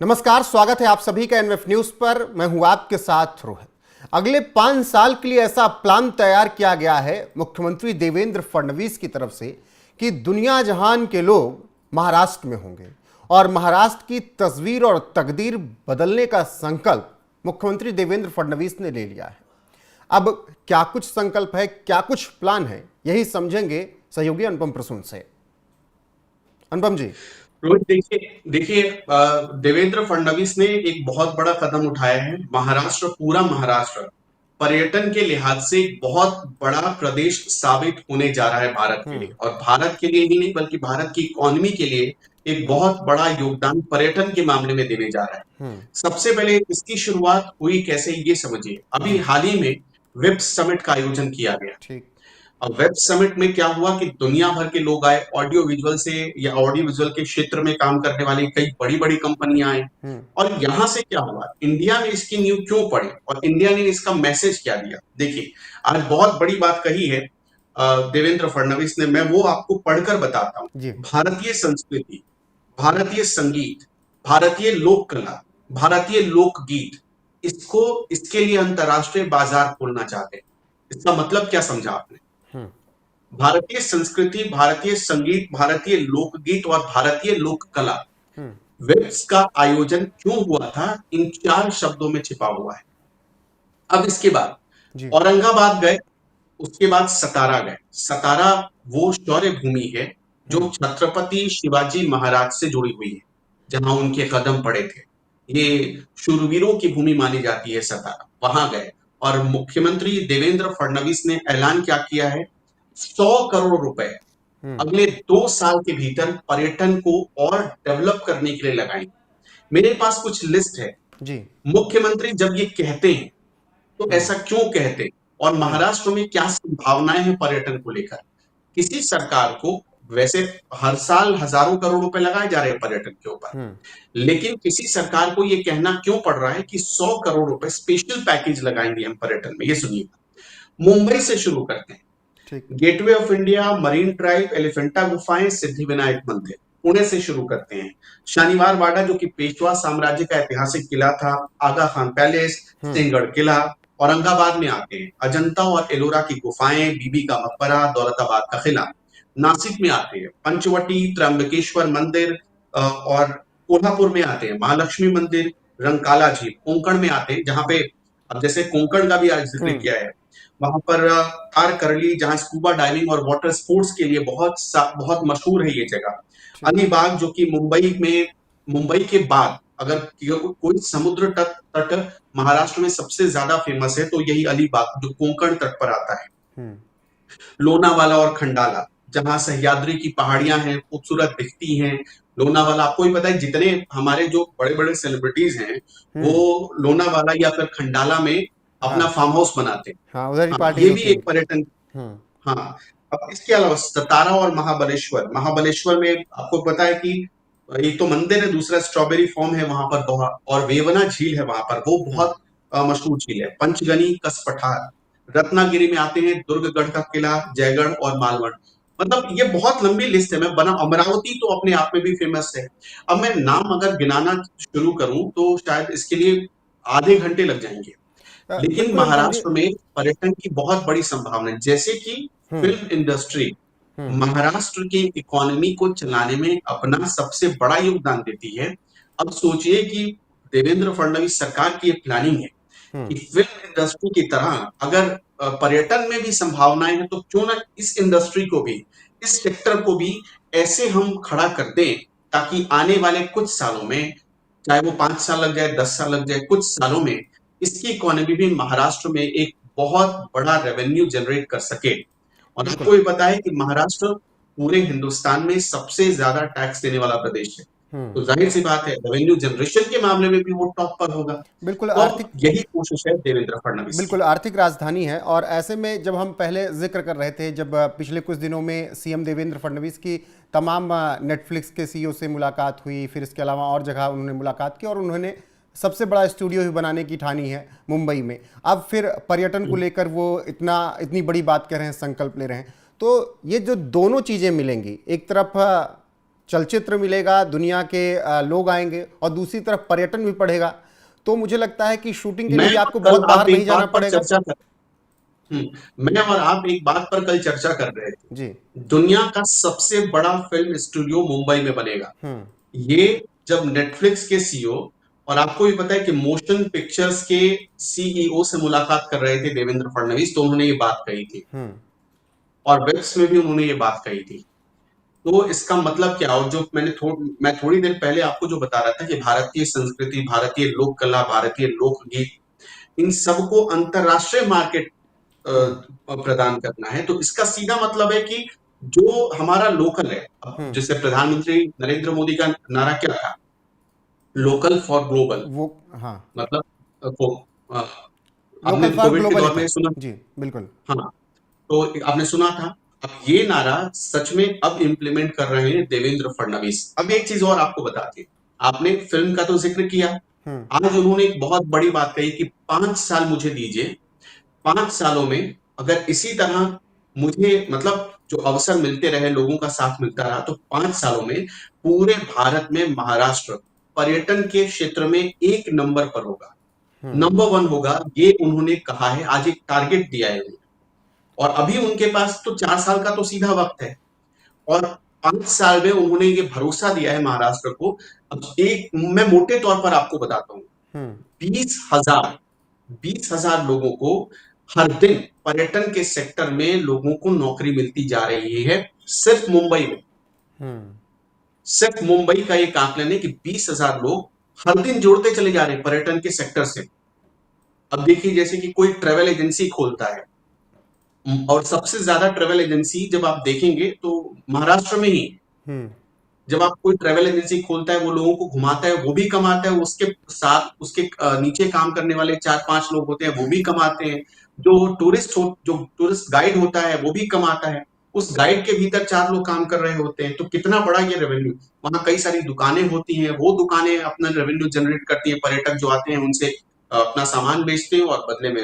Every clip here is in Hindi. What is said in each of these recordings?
नमस्कार, स्वागत है आप सभी का एनएफ न्यूज पर। मैं हूं आपके साथ रोहित। अगले 5 साल के लिए ऐसा प्लान तैयार किया गया है मुख्यमंत्री देवेंद्र फडणवीस की तरफ से कि दुनिया जहान के लोग महाराष्ट्र में होंगे और महाराष्ट्र की तस्वीर और तकदीर बदलने का संकल्प मुख्यमंत्री देवेंद्र फडणवीस ने ले लिया है। अब क्या कुछ संकल्प है, क्या कुछ प्लान है, यही समझेंगे सहयोगी अनुपम प्रसून से। अनुपम जी। रोहित, देखिए देखिए देवेंद्र फडणवीस ने एक बहुत बड़ा कदम उठाया है। पूरा महाराष्ट्र पर्यटन के लिहाज से एक बहुत बड़ा प्रदेश साबित होने जा रहा है भारत के लिए, और भारत के लिए ही नहीं बल्कि भारत की इकोनॉमी के लिए एक बहुत बड़ा योगदान पर्यटन के मामले में देने जा रहा है। सबसे पहले इसकी शुरुआत हुई कैसे, ये समझिए। अभी हाल ही में विप्स समिट का आयोजन किया गया। ठीक। अब वेब समिट में क्या हुआ कि दुनिया भर के लोग आए, ऑडियो विजुअल से या ऑडियो विजुअल के क्षेत्र में काम करने वाली कई बड़ी बड़ी कंपनियां आए। और यहां से क्या हुआ, इंडिया में इसकी न्यूज क्यों पड़ी और इंडिया ने इसका मैसेज क्या दिया। देखिए, आज बहुत बड़ी बात कही है देवेंद्र फडणवीस ने, मैं वो आपको पढ़कर बताता हूँ। भारतीय संस्कृति, भारतीय संगीत, भारतीय लोक कला, भारतीय लोकगीत, इसके लिए अंतरराष्ट्रीय बाजार खोलना चाहते हैं। इसका मतलब क्या समझा आपने? भारतीय संस्कृति, भारतीय संगीत, भारतीय लोकगीत और भारतीय लोक कला, वेब्स का आयोजन क्यों हुआ था, इन 4 शब्दों में छिपा हुआ है। अब इसके बाद औरंगाबाद गए, उसके बाद सतारा गए। सतारा वो शौर्य भूमि है जो छत्रपति शिवाजी महाराज से जुड़ी हुई है, जहां उनके कदम पड़े थे। ये शूरवीरों की भूमि मानी जाती है सतारा। वहां गए और मुख्यमंत्री देवेंद्र फडणवीस ने ऐलान क्या किया है, 100 करोड़ रुपए अगले 2 साल के भीतर पर्यटन को और डेवलप करने के लिए लगाएंगे। मेरे पास कुछ लिस्ट है जी। मुख्यमंत्री जब ये कहते हैं तो ऐसा क्यों कहते, और महाराष्ट्र में क्या संभावनाएं हैं पर्यटन को लेकर। किसी सरकार को वैसे हर साल हजारों करोड़ रुपए लगाए जा रहे हैं पर्यटन के ऊपर, लेकिन किसी सरकार को यह कहना क्यों पड़ रहा है कि 100 करोड़ रुपए स्पेशल पैकेज लगाएंगे हम पर्यटन में। ये सुनिए, मुंबई से शुरू करते हैं। Gateway of India, marine drive, Elephanta गुफाएं, सिद्धिविनायक मंदिर। पुणे से शुरू करते हैं। शनिवार वाड़ा जो कि पेशवा साम्राज्य का ऐतिहासिक किला था, आगा खान पैलेस, सिंहगढ़ किला। औरंगाबाद में आते हैं, अजंता और एलोरा की गुफाएं, बीबी का मकबरा, दौलताबाद का किला। नासिक में आते हैं, पंचवटी, त्र्यंबकेश्वर मंदिर, और कोल्हापुर में आते हैं, महालक्ष्मी मंदिर, रंकाला झील। कोंकण में आते हैं, जहां पे अब जैसे कोंकण का भी आज जिक्र किया है, वहां पर कार करली, जहां स्कूबा डाइविंग और वाटर स्पोर्ट्स के लिए बहुत मशहूर है ये जगह। अलीबाग जो कि मुंबई के बाद अगर कोई समुद्र तट महाराष्ट्र में सबसे ज्यादा फेमस है तो यही अलीबाग जो कोंकण तट पर आता है। लोनावाला और खंडाला, जहां सह्याद्री की पहाड़ियां हैं, खूबसूरत दिखती हैं। लोनावाला, आपको ही पता है जितने हमारे जो बड़े बड़े सेलिब्रिटीज हैं वो लोनावाला या फिर खंडाला में अपना फार्म हाउस बनाते हैं। हाँ, उधर ही पार्टी ये भी एक पर्यटन। हाँ, अब इसके अलावा सतारा और महाबलेश्वर में आपको पता है कि एक तो मंदिर है, दूसरा स्ट्रॉबेरी फार्म है वहां पर, और वेवना झील है वहां पर, वो बहुत मशहूर झील है। पंचगनी, कसपठार। रत्नागिरी में आते हैं दुर्गगढ़ का किला, जयगढ़ और मालवण। मतलब ये बहुत लंबी लिस्ट है। मैं बना अमरावती तो अपने आप में भी फेमस है। अब मैं नाम अगर गिनाना शुरू करूं तो शायद इसके लिए आधे घंटे लग जाएंगे। लेकिन महाराष्ट्र में पर्यटन की बहुत बड़ी संभावना है, जैसे कि फिल्म इंडस्ट्री महाराष्ट्र की इकोनॉमी को चलाने में अपना सबसे बड़ा योगदान देती है। अब सोचिए कि देवेंद्र फडणवीस सरकार की ये प्लानिंग है कि फिल्म इंडस्ट्री की तरह अगर पर्यटन में भी संभावनाएं हैं तो क्यों ना इस इंडस्ट्री को भी, इस सेक्टर को भी ऐसे हम खड़ा कर दें ताकि आने वाले कुछ सालों में, चाहे वो 5 साल लग जाए, 10 साल लग जाए, कुछ सालों में इसकी इकोनॉमी भी महाराष्ट्र में एक बहुत बड़ा रेवेन्यू जनरेट कर सके। और आपको ये पता है कि महाराष्ट्र पूरे हिंदुस्तान में सबसे ज्यादा टैक्स देने वाला प्रदेश है, तो जाहिर सी बात है रेवेन्यू जनरेशन के मामले में भी वो टॉप पर होगा। बिल्कुल तो आर्थिक, यही कोशिश है देवेंद्र फडणवीस। बिल्कुल आर्थिक राजधानी है। और ऐसे में जब हम पहले जिक्र कर रहे थे, जब पिछले कुछ दिनों में सीएम देवेंद्र फडणवीस की तमाम नेटफ्लिक्स के सीईओ से मुलाकात हुई, फिर इसके अलावा और जगह उन्होंने मुलाकात की और उन्होंने सबसे बड़ा स्टूडियो भी बनाने की ठानी है मुंबई में। अब फिर पर्यटन को लेकर वो इतनी बड़ी बात कह रहे हैं, संकल्प ले रहे हैं। तो ये जो दोनों चीज़ें मिलेंगी, एक तरफ चलचित्र मिलेगा, दुनिया के लोग आएंगे और दूसरी तरफ पर्यटन भी बढ़ेगा, तो मुझे लगता है कि शूटिंग के लिए मैं भी और आपको कल बहुत बाहर आप नहीं एक जाना बात पर पड़ेगा। चर्चा कर मैं और आप एक बात पर कल चर्चा कर रहे जी। थे। दुनिया का सबसे बड़ा फिल्म स्टूडियो मुंबई में बनेगा। ये जब नेटफ्लिक्स के सीईओ, और आपको भी पता है कि मोशन पिक्चर्स के सीईओ से मुलाकात कर रहे थे देवेंद्र फडणवीस, तो उन्होंने ये बात कही थी और वेब्स में भी उन्होंने ये बात कही थी। तो इसका मतलब क्या, और जो मैं थोड़ी देर पहले आपको जो बता रहा था कि भारतीय संस्कृति, भारतीय लोक कला, भारतीय लोकगीत, इन सबको अंतरराष्ट्रीय मार्केट प्रदान करना है, तो इसका सीधा मतलब है कि जो हमारा लोकल है, अब जैसे प्रधानमंत्री नरेंद्र मोदी का नारा क्या था, लोकल फॉर ग्लोबल। वो, हाँ, मतलब आपने लोकल फॉर कोविड के ग्लोबल ही दौर में था। सुना। जी, बिल्कुल। हाँ, तो आपने सुना था। अब ये नारा सच में अब इम्प्लीमेंट कर रहे हैं देवेंद्र फडणवीस। अब एक चीज और आपको बताते हैं, आपने फिल्म का तो जिक्र किया, आज उन्होंने एक बहुत बड़ी बात कही कि 5 साल मुझे दीजिए, 5 सालों में अगर इसी तरह मुझे मतलब जो अवसर मिलते रहे, लोगों का साथ मिलता रहा, तो 5 सालों में पूरे भारत में महाराष्ट्र पर्यटन के क्षेत्र में 1 नंबर पर होगा, नंबर 1 होगा। ये उन्होंने कहा है, आज एक टारगेट दिया है उन्होंने। और अभी उनके पास तो 4 साल का तो सीधा वक्त है, और 5 साल में उन्होंने ये भरोसा दिया है महाराष्ट्र को। अब एक मैं मोटे तौर पर आपको बताता हूं, 20,000 लोगों को हर दिन पर्यटन के सेक्टर में लोगों को नौकरी मिलती जा रही है, सिर्फ मुंबई में। सिर्फ मुंबई का एक आंकलन है कि 20,000 लोग हर दिन जुड़ते चले जा रहे हैं पर्यटन के सेक्टर से। अब देखिए, जैसे कि कोई ट्रेवल एजेंसी खोलता है, और सबसे ज्यादा ट्रेवल एजेंसी जब आप देखेंगे तो महाराष्ट्र में ही। जब आप कोई ट्रेवल एजेंसी खोलता है, वो लोगों को घुमाता है, वो भी कमाता है, उसके साथ उसके नीचे काम करने वाले 4-5 लोग होते हैं, वो भी कमाते हैं। जो टूरिस्ट गाइड होता है, वो भी कमाता है। उस गाइड के भीतर 4 लोग काम कर रहे होते हैं, तो कितना बड़ा ये रेवेन्यू। वहां कई सारी दुकानें होती हैं, वो दुकानें अपना रेवेन्यू जनरेट करती हैं, पर्यटक जो आते हैं उनसे अपना सामान बेचते हैं, और बदले में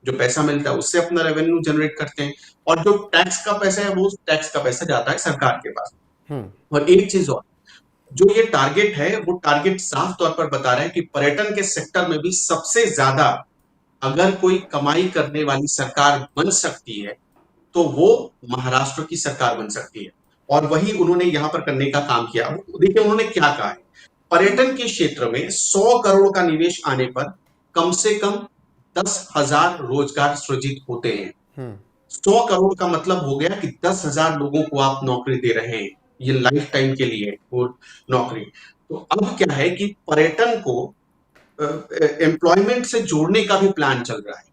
जो पैसा मिलता है उससे अपना रेवेन्यू जनरेट करते हैं। और जो टैक्स का पैसा है, वो टैक्स का पैसा जाता है सरकार के पास। और एक चीज और, जो ये टारगेट है, वो टारगेट साफ तौर पर बता रहा है कि पर्यटन के सेक्टर में भी सबसे ज्यादा अगर कोई कमाई करने वाली सरकार बन सकती है, तो वो महाराष्ट्र की सरकार बन सकती है। और वही उन्होंने यहां पर करने का काम किया। देखिए उन्होंने क्या कहा है, पर्यटन के क्षेत्र में 100 करोड़ का निवेश आने पर कम से कम 10,000 रोजगार सृजित होते हैं। 100 करोड़ का मतलब हो गया कि 10,000 लोगों को आप नौकरी दे रहे हैं, ये लाइफ टाइम के लिए वो नौकरी। तो अब क्या है कि पर्यटन को एम्प्लॉयमेंट से जोड़ने का भी प्लान चल रहा है।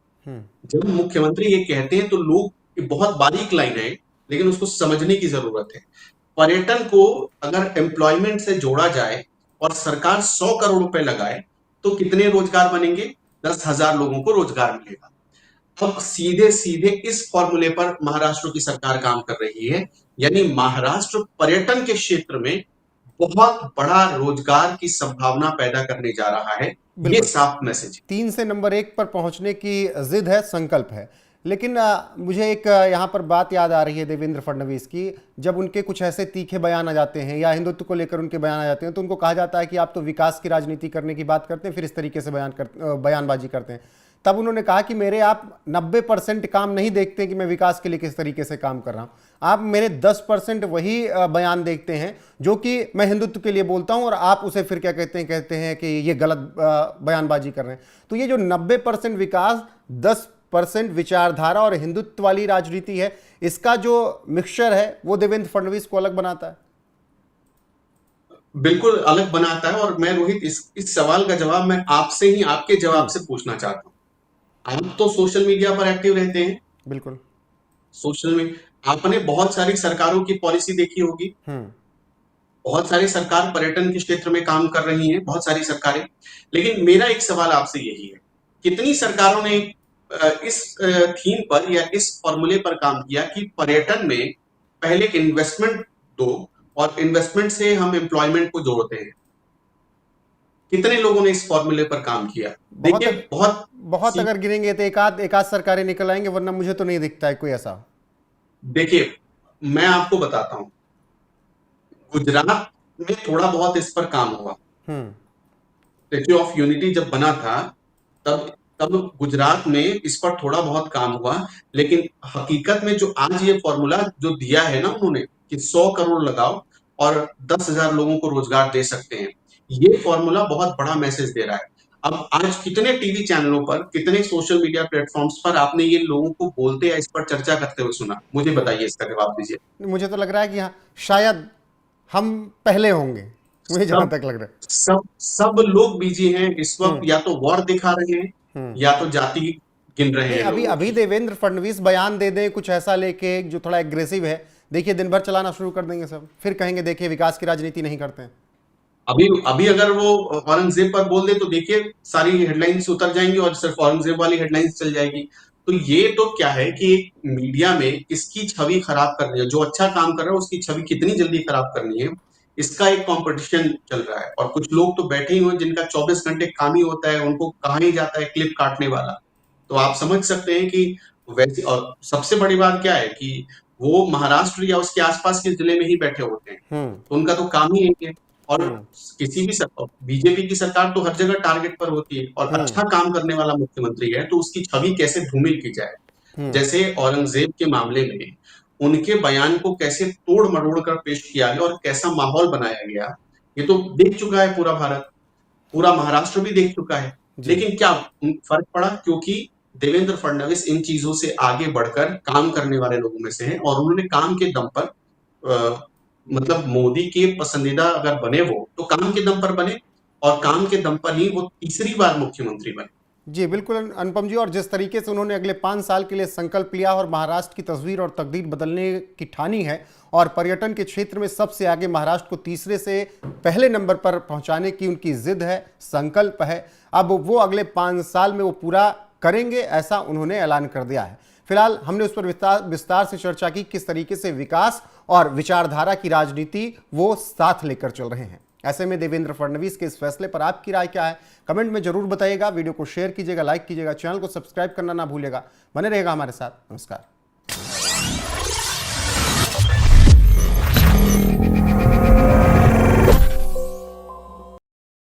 जब मुख्यमंत्री ये कहते हैं तो लोग, बहुत बारीक लाइन है, लेकिन उसको समझने की जरूरत है। पर्यटन को अगर एम्प्लॉयमेंट से जोड़ा जाए और सरकार 100 करोड़ रुपए लगाए, तो कितने रोजगार बनेंगे? 10,000 लोगों को रोजगार मिलेगा। अब सीधे सीधे इस फॉर्मूले पर महाराष्ट्र की सरकार काम कर रही है, यानी महाराष्ट्र पर्यटन के क्षेत्र में बहुत बड़ा रोजगार की संभावना पैदा करने जा रहा है। ये साफ मैसेज। 3 से नंबर 1 पर पहुंचने की जिद है, संकल्प है। लेकिन मुझे एक यहाँ पर बात याद आ रही है देवेंद्र फडणवीस की, जब उनके कुछ ऐसे तीखे बयान आ जाते हैं या हिंदुत्व को लेकर उनके बयान आ जाते हैं, तो उनको कहा जाता है कि आप तो विकास की राजनीति करने की बात करते हैं, फिर इस तरीके से बयानबाजी करते हैं। तब उन्होंने कहा कि मेरे आप 90% काम नहीं देखते कि मैं विकास के लिए किस तरीके से काम कर रहा हूं, आप मेरे 10% वही बयान देखते हैं जो कि मैं हिंदुत्व के लिए बोलता हूं, और आप उसे फिर क्या कहते हैं कि ये गलत बयानबाजी कर रहे हैं। तो ये जो 90% विकास, 10% विचारधारा और हिंदुत्व वाली राजनीति है, इसका जो मिक्सचर है वो देवेंद्र फडणवीस को अलग बनाता है। बिल्कुल अलग बनाता है। और मैं रोहित, इस सवाल का जवाब मैं आपसे ही, आपके जवाब से पूछना चाहता हूं। आप तो सोशल मीडिया पर एक्टिव रहते हैं। बिल्कुल। सोशल में आपने बहुत सारी सरकारों की पॉलिसी देखी होगी। बहुत सारी सरकार पर्यटन के क्षेत्र में काम कर रही हैं, बहुत सारी सरकारें। लेकिन मेरा एक सवाल आपसे यही है, कितनी सरकारों ने इस थीम पर या इस फॉर्मूले पर काम किया कि पर्यटन में पहले इन्वेस्टमेंट दो, और इन्वेस्टमेंट से हम एम्प्लॉयमेंट को जोड़ते हैं? कितने लोगों ने इस फॉर्मूले पर काम किया? देखिए बहुत अगर गिनेंगे तो एक आध सरकारें निकल आएंगे, वरना मुझे तो नहीं दिखता है कोई ऐसा। देखिए मैं आपको बताता हूं, गुजरात में थोड़ा बहुत इस पर काम हुआ। स्टेच्यू ऑफ यूनिटी जब बना था तब तब गुजरात में इस पर थोड़ा बहुत काम हुआ, लेकिन हकीकत में जो आज ये फॉर्मूला जो दिया है ना उन्होंने कि 100 करोड़ लगाओ और 10,000 लोगों को रोजगार दे सकते हैं, ये फॉर्मूला बहुत बड़ा मैसेज दे रहा है। अब आज कितने टीवी चैनलों पर, कितने सोशल मीडिया प्लेटफॉर्म्स पर आपने ये लोगों को बोलते या इस पर चर्चा करते हुए सुना? मुझे बताइए, इसका जवाब दीजिए। मुझे तो लग रहा है कि हाँ, शायद हम पहले होंगे, मुझे जहां सब तक लग रहा है। सब लोग बिजी हैं इस वक्त, या तो वॉर दिखा रहे हैं या तो जाति गिन रहे नहीं, हैं अभी लोगों अभी की। देवेंद्र फडणवीस बयान दे दें कुछ ऐसा लेके जो थोड़ा एग्रेसिव है, देखिए दिन भर चलाना शुरू कर देंगे सब, फिर कहेंगे देखिए विकास की राजनीति नहीं करते हैं। अभी अभी अगर वो औरंगजेब पर बोल दे तो देखिए सारी हेडलाइंस उतर जाएंगी और सिर्फ औरंगजेब वाली हेडलाइंस चल जाएगी। तो ये तो क्या है कि एक मीडिया में किसकी छवि खराब करनी है, जो अच्छा काम कर रहा है उसकी छवि कितनी जल्दी खराब करनी है, इसका एक कंपटीशन चल रहा है। और कुछ लोग तो बैठे ही हुए जिनका 24 घंटे काम ही होता है, उनको कहा ही जाता है क्लिप काटने वाला। तो आप समझ सकते हैं कि वैसे, और सबसे बड़ी बात क्या है कि वो महाराष्ट्र या उसके आसपास के जिले में ही बैठे होते हैं, तो उनका तो काम ही यही है। और किसी भी सरकार, बीजेपी की सरकार तो हर जगह टारगेट पर होती है, और अच्छा काम करने वाला मुख्यमंत्री है तो उसकी छवि कैसे धूमिल की जाए। जैसे औरंगजेब के मामले में उनके बयान को कैसे तोड़ मरोड़ कर पेश किया गया और कैसा माहौल बनाया गया, ये तो देख चुका है पूरा भारत, पूरा महाराष्ट्र भी देख चुका है। जी। लेकिन क्या फर्क पड़ा? क्योंकि देवेंद्र फडणवीस इन चीजों से आगे बढ़कर काम करने वाले लोगों में से हैं, और उन्होंने काम के दम पर मतलब मोदी के पसंदीदा अगर बने वो, तो काम के दम पर बने, और काम के दम पर ही वो तीसरी बार मुख्यमंत्री बने। जी बिल्कुल अनुपम जी, और जिस तरीके से उन्होंने अगले 5 साल के लिए संकल्प लिया और महाराष्ट्र की तस्वीर और तकदीर बदलने की ठानी है, और पर्यटन के क्षेत्र में सबसे आगे महाराष्ट्र को तीसरे से पहले नंबर पर पहुंचाने की उनकी जिद है, संकल्प है। अब वो अगले 5 साल में वो पूरा करेंगे, ऐसा उन्होंने ऐलान कर दिया है। फिलहाल हमने उस पर विस्तार से चर्चा की, किस तरीके से विकास और विचारधारा की राजनीति वो साथ लेकर चल रहे हैं। ऐसे में देवेंद्र फडणवीस के इस फैसले पर आपकी राय क्या है, कमेंट में जरूर बताइएगा। वीडियो को शेयर कीजिएगा, लाइक कीजिएगा, चैनल को सब्सक्राइब करना ना भूलिएगा। बने रहेगा हमारे साथ। नमस्कार।